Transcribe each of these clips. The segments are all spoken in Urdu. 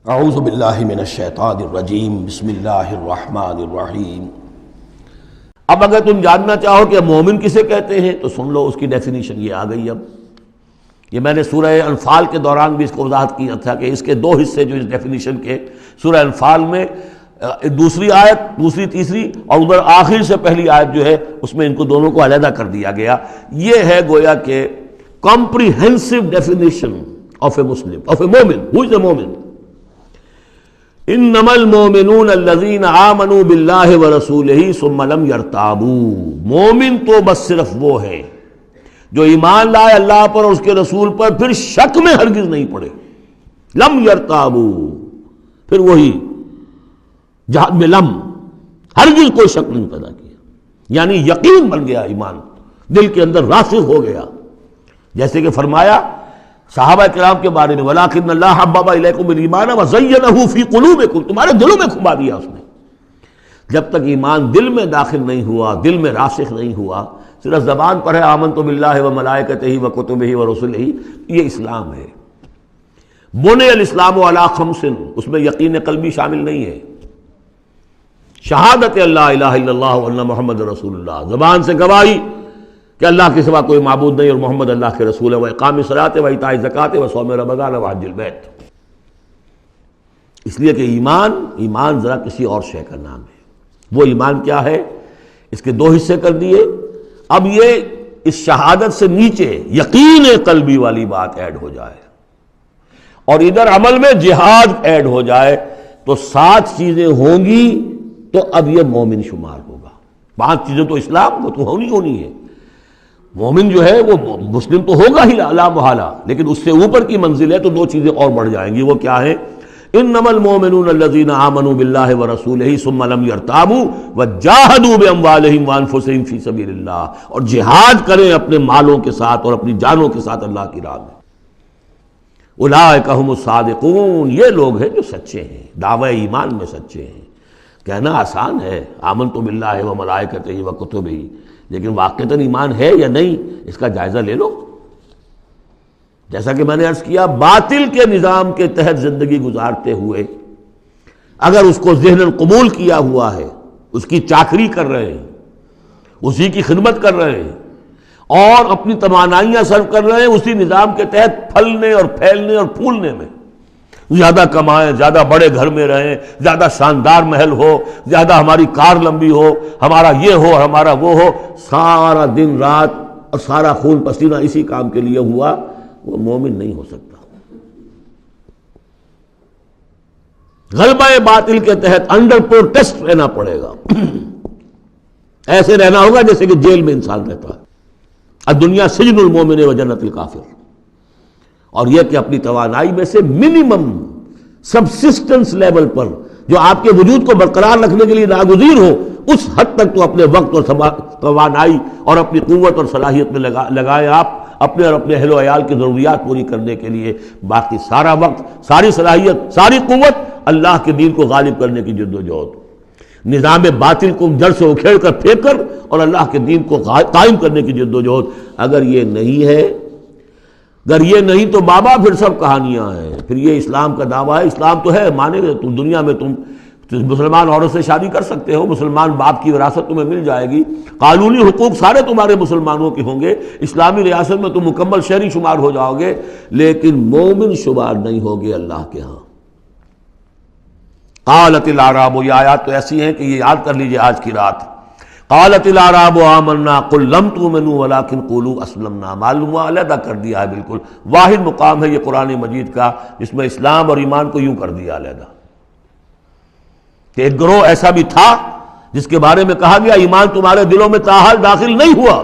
اعوذ باللہ من الشیطان الرجیم بسم اللہ الرحمن الرحیم۔ اب اگر تم جاننا چاہو کہ مومن کسے کہتے ہیں تو سن لو، اس کی ڈیفینیشن یہ آ گئی۔ اب یہ میں نے سورہ انفال کے دوران بھی اس کو وضاحت کیا تھا کہ اس کے دو حصے جو اس ڈیفینیشن کے، سورہ انفال میں دوسری آیت، دوسری تیسری، اور ادھر آخر سے پہلی آیت جو ہے اس میں ان کو دونوں کو علیحدہ کر دیا گیا۔ یہ ہے گویا کہ comprehensive definition of a Muslim, of a مومن۔ Who is a مومن؟ انما المؤمنون الذین آمنوا باللہ ورسولہ ثم لم یرتابوا۔ مومن تو بس صرف وہ ہے جو ایمان لائے اللہ پر اور اس کے رسول پر، پھر شک میں ہرگز نہیں پڑے۔ لم یرتابوا، پھر وہی جہاد میں لم، ہرگز کوئی شک نہیں پیدا کیا، یعنی یقین بن گیا، ایمان دل کے اندر راسخ ہو گیا۔ جیسے کہ فرمایا صحابہ کرام کے بارے میں، وَلَٰكِنَّ اللَّهَ حَبَّبَ إِلَيْكُمُ الْإِيمَانَ وَزَيَّنَهُ فِي قُلُوبِكُمْ، تمہارے دلوں میں کھما دیا اس نے۔ جب تک ایمان دل میں داخل نہیں ہوا، دل میں راسخ نہیں ہوا، صرف زبان پر ہے آمنت باللہ وملائکتہ وکتبہ ورسلہ، یہ اسلام ہے۔ بنی الاسلام علی خمس، اس میں یقین قلبی شامل نہیں ہے۔ شہادت اللہ الہ الا اللہ وان محمد رسول اللہ، زبان سے گواہی کہ اللہ کے سوا کوئی معبود نہیں اور محمد اللہ کے رسول ہے، وإقام الصلاۃ وإیتاء الزکوٰۃ وصوم رمضان وحج البیت۔ اس لیے کہ ایمان ذرا کسی اور شے کا نام ہے۔ وہ ایمان کیا ہے؟ اس کے دو حصے کر دیے۔ اب یہ اس شہادت سے نیچے یقین قلبی والی بات ایڈ ہو جائے اور ادھر عمل میں جہاد ایڈ ہو جائے تو 7 چیزیں ہوں گی تو اب یہ مومن شمار ہوگا۔ 5 چیزیں تو اسلام وہ تو ہونی ہے۔ مومن جو ہے وہ مسلم تو ہوگا ہی لا محالہ، لیکن اس سے اوپر کی منزل ہے تو 2 چیزیں اور بڑھ جائیں گی۔ وہ کیا ہے؟ انما المؤمنون الذین آمنوا باللہ ورسولہ ثم لم یرتابوا وجاہدوا باموالہم وانفسہم فی سبیل اللہ، اور جہاد کریں اپنے مالوں کے ساتھ اور اپنی جانوں کے ساتھ اللہ کی راہ میں۔ اولئک ھم الصادقون، یہ لوگ ہیں جو سچے ہیں، دعوی ایمان میں سچے ہیں۔ کہنا آسان ہے آمنت باللہ وملائکتہ وکتبہ، لیکن واقعتاً ایمان ہے یا نہیں اس کا جائزہ لے لو۔ جیسا کہ میں نے عرض کیا، باطل کے نظام کے تحت زندگی گزارتے ہوئے اگر اس کو ذہناً قبول کیا ہوا ہے، اس کی چاکری کر رہے ہیں، اسی کی خدمت کر رہے ہیں اور اپنی توانائیاں صرف کر رہے ہیں اسی نظام کے تحت پھلنے اور پھیلنے اور پھولنے میں، زیادہ کمائیں، زیادہ بڑے گھر میں رہیں، زیادہ شاندار محل ہو، زیادہ ہماری کار لمبی ہو، ہمارا یہ ہو، ہمارا وہ ہو، سارا دن رات اور سارا خون پسینہ اسی کام کے لیے ہوا، وہ مومن نہیں ہو سکتا۔ غلبہ باطل کے تحت انڈر پروٹیسٹ رہنا پڑے گا، ایسے رہنا ہوگا جیسے کہ جیل میں انسان رہتا ہے۔ الدنیا سجن المومن و جنت الکافر، اور یہ کہ اپنی توانائی میں سے منیمم سبسسٹنس لیول پر جو آپ کے وجود کو برقرار رکھنے کے لیے ناگزیر ہو، اس حد تک تو اپنے وقت اور توانائی اور اپنی قوت اور صلاحیت میں لگائیں آپ، اپنے اور اپنے اہل و عیال کی ضروریات پوری کرنے کے لیے۔ باقی سارا وقت، ساری صلاحیت، ساری قوت اللہ کے دین کو غالب کرنے کی جد و جہد، نظام باطل کو جڑ سے اکھیڑ کر پھینک کر اور اللہ کے دین کو قائم کرنے کی جد و جہد۔ اگر یہ نہیں ہے، اگر یہ نہیں تو بابا پھر سب کہانیاں ہیں، پھر یہ اسلام کا دعویٰ ہے۔ اسلام تو ہے، مانے گا تم دنیا میں تم مسلمان عورت سے شادی کر سکتے ہو، مسلمان باپ کی وراثت تمہیں مل جائے گی، قانونی حقوق سارے تمہارے مسلمانوں کے ہوں گے، اسلامی ریاست میں تم مکمل شہری شمار ہو جاؤ گے، لیکن مومن شمار نہیں ہوگے اللہ کے ہاں۔ قالت الاعراب، یہ آیات تو ایسی ہیں کہ یہ یاد کر لیجئے آج کی رات۔ قالت الاعراب آمنا قل لم تؤمنوا ولکن قولوا اسلمنا، معلوم ہوا علیحدہ کر دیا ہے، بالکل واحد مقام ہے یہ قرآن مجید کا جس میں اسلام اور ایمان کو یوں کر دیا علیحدہ، کہ ایک گروہ ایسا بھی تھا جس کے بارے میں کہا گیا ایمان تمہارے دلوں میں تاحال داخل نہیں ہوا۔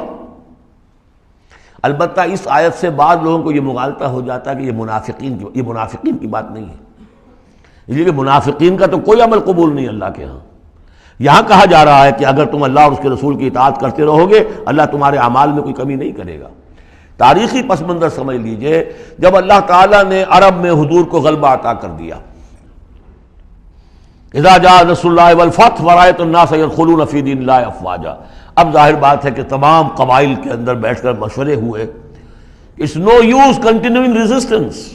البتہ اس آیت سے بعض لوگوں کو یہ مغالطہ ہو جاتا ہے کہ یہ منافقین کی بات نہیں ہے، اس لیے کہ منافقین کا تو کوئی عمل قبول نہیں اللہ کے ہاں۔ یہاں کہا جا رہا ہے کہ اگر تم اللہ اور اس کے رسول کی اطاعت کرتے رہو گے اللہ تمہارے اعمال میں کوئی کمی نہیں کرے گا۔ تاریخی پس منظر سمجھ لیجئے، جب اللہ تعالیٰ نے عرب میں حضور کو غلبہ عطا کر دیا، اذا جاء نصر اللہ والفتح ورأیت الناس يدخلون فی دین اللہ افواجا، اب ظاہر بات ہے کہ تمام قبائل کے اندر بیٹھ کر مشورے ہوئے، it's no use continuing resistance,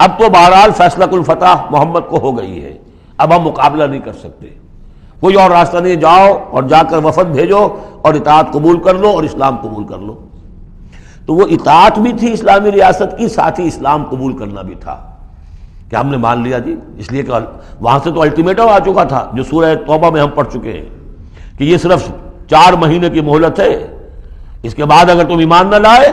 اب تو بہرحال فیصلہ الفتح محمد کو ہو گئی ہے، اب ہم مقابلہ نہیں کر سکتے، کوئی اور راستہ نہیں، جاؤ اور جا کر وفد بھیجو اور اطاعت قبول کر لو اور اسلام قبول کر لو۔ تو وہ اطاعت بھی تھی اسلامی ریاست کی، ساتھ ہی اسلام قبول کرنا بھی تھا کہ ہم نے مان لیا جی، اس لیے کہ وہاں سے تو الٹیمیٹم آ چکا تھا جو سورہ توبہ میں ہم پڑھ چکے ہیں کہ یہ صرف 4 مہینے کی مہلت ہے، اس کے بعد اگر تم ایمان نہ لائے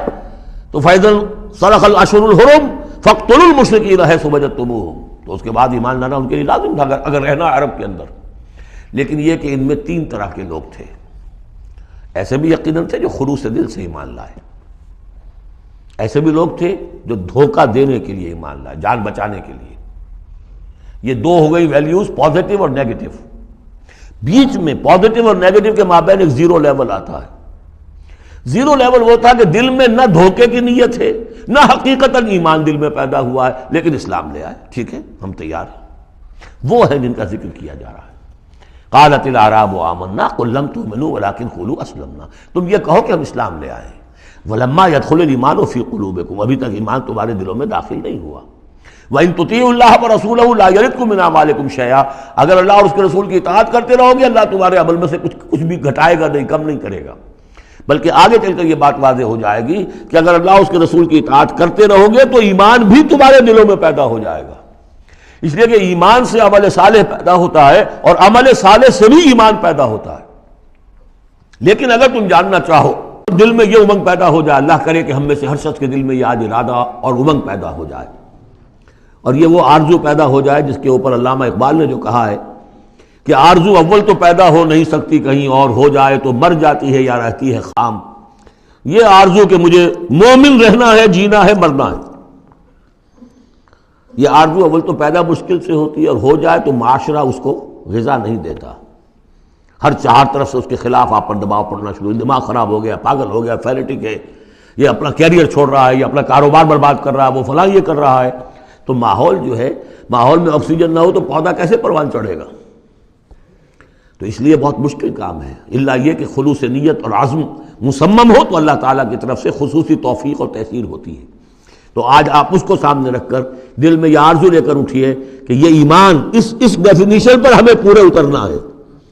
تو فَإِذَا انْسَلَخَ الْأَشْهُرُ الْحُرُمُ فَاقْتُلُوا الْمُشْرِكِينَ حَيْثُ وَجَدتُّمُوهُمْ، تو اس کے بعد ایمان لانا ان کے لیے لازم تھا اگر رہنا عرب کے اندر۔ لیکن یہ کہ ان میں 3 طرح کے لوگ تھے، ایسے بھی یقیناً تھے جو خلوص دل سے ایمان لائے، ایسے بھی لوگ تھے جو دھوکہ دینے کے لیے ایمان لائے، جان بچانے کے لیے۔ یہ 2 ہو گئی ویلیوز، پازیٹو اور نیگیٹو۔ بیچ میں پازیٹو اور نیگیٹو کے مابین ایک زیرو لیول آتا ہے۔ زیرو لیول وہ تھا کہ دل میں نہ دھوکے کی نیت ہے، نہ حقیقتاً ایمان دل میں پیدا ہوا ہے، لیکن اسلام لے آئے، ٹھیک ہے ہم تیار ہیں۔ وہ ہے جن کا ذکر کیا جا رہا ہے۔ قالت الاعراب آمنا قل لم تؤمنوا ولكن قولوا اسلمنا، تم یہ کہو کہ ہم اسلام لے آئے، ولما يدخل الايمان في قلوبكم، ابھی تک ایمان تمہارے دلوں میں داخل نہیں ہوا۔ وَإِن تُطِيعُوا اللَّهَ وَرَسُولَهُ لَا يَلِدْكُم مِّنْ أَعْمَالِكُم شَيْئًا، اگر اللہ اور اس کے رسول کی اطاعت کرتے رہو گے اللہ تمہارے عمل میں سے کچھ بھی گھٹائے گا نہیں، کم نہیں کرے گا، بلکہ آگے چل کر یہ بات واضح ہو جائے گی کہ اگر اللہ اور اس کے رسول کی اطاعت کرتے رہو گے تو ایمان بھی تمہارے دلوں میں پیدا ہو جائے گا۔ اس لیے کہ ایمان سے عمل صالح پیدا ہوتا ہے اور عمل صالح سے بھی ایمان پیدا ہوتا ہے۔ لیکن اگر تم جاننا چاہو دل میں یہ امنگ پیدا ہو جائے، اللہ کرے کہ ہم میں سے ہر شخص کے دل میں یہ آج ارادہ اور امنگ پیدا ہو جائے، اور یہ وہ آرزو پیدا ہو جائے جس کے اوپر علامہ اقبال نے جو کہا ہے کہ آرزو اول تو پیدا ہو نہیں سکتی کہیں اور، ہو جائے تو مر جاتی ہے یا رہتی ہے خام۔ یہ آرزو کہ مجھے مومن رہنا ہے، جینا ہے، مرنا ہے، یہ آرزو اول تو پیدا مشکل سے ہوتی ہے، اور ہو جائے تو معاشرہ اس کو غذا نہیں دیتا، ہر 4 طرف سے اس کے خلاف آپ پر دباؤ پڑنا شروع، دماغ خراب ہو گیا، پاگل ہو گیا، فینیٹک ہے، یہ اپنا کیریئر چھوڑ رہا ہے، یہ اپنا کاروبار برباد کر رہا ہے، وہ فلاں یہ کر رہا ہے۔ تو ماحول جو ہے، ماحول میں آکسیجن نہ ہو تو پودا کیسے پروان چڑھے گا؟ تو اس لیے بہت مشکل کام ہے، الا یہ کہ خلوص نیت اور عزم مصمم ہو تو اللہ تعالیٰ کی طرف سے خصوصی توفیق اور تحصیل ہوتی ہے۔ تو آج آپ اس کو سامنے رکھ کر دل میں یہ آرزو لے کر اٹھیے کہ یہ ایمان اس ڈیفینیشن پر ہمیں پورے اترنا ہے۔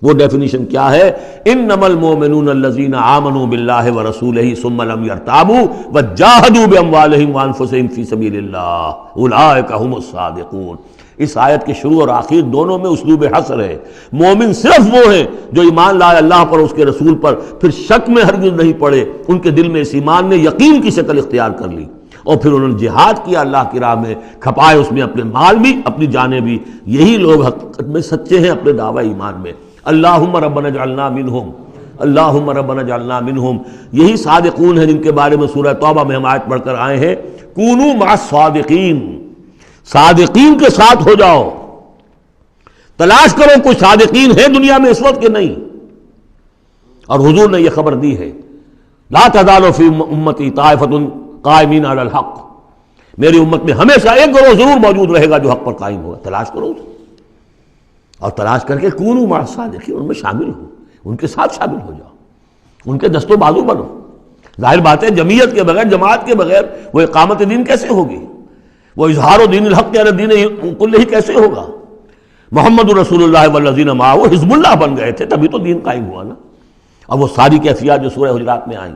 وہ ڈیفینیشن کیا ہے؟ انما المؤمنون الذین آمنوا باللہ ورسولہ ثم لم یرتابوا وجاہدوا باموالہم وانفسہم فی سبیل اللہ اولئک ھم الصادقون۔ اس آیت کے شروع اور آخر دونوں میں اسلوب حصر ہے۔ مومن صرف وہ ہیں جو ایمان لائے اللہ پر، اس کے رسول پر، پھر شک میں ہرگز نہیں پڑے، ان کے دل میں اس ایمان نے یقین کی شکل اختیار کر لی، اور پھر انہوں نے جہاد کیا اللہ کی راہ میں، کھپائے اس میں اپنے مال بھی، اپنی جانیں بھی۔ یہی لوگ حقیقت میں سچے ہیں اپنے دعوی ایمان میں۔ اللہم ربنا اجعلنا منہم، اللہم ربنا اجعلنا منہم، یہی صادقون ہیں جن کے بارے میں سورہ توبہ میں ہم آیت پڑھ کر آئے ہیں، کونوا مع الصادقین، صادقین کے ساتھ ہو جاؤ۔ تلاش کرو کوئی صادقین ہے دنیا میں اس وقت کہ نہیں، اور حضور نے یہ خبر دی ہے، لا تزال فی امتی طائفۃ قائمین علی الحق، میری امت میں ہمیشہ ایک گروہ ضرور موجود رہے گا جو حق پر قائم ہوگا۔ تلاش کرو اسے، اور تلاش کر کے کونوا مع الصادقین، ان میں شامل ہو، ان کے ساتھ شامل ہو جاؤ، ان کے دست و بازو بنو۔ ظاہر بات ہے جمعیت کے بغیر، جماعت کے بغیر وہ اقامت دین کیسے ہوگی؟ وہ اظہار دین الحق علی الدین کلہ کیسے ہوگا؟ محمد رسول اللہ والذین معہ حزب اللہ بن گئے تھے، تبھی تو دین قائم ہوا نا۔ اب وہ ساری کیفیات جو سورہ حجرات میں آئیں،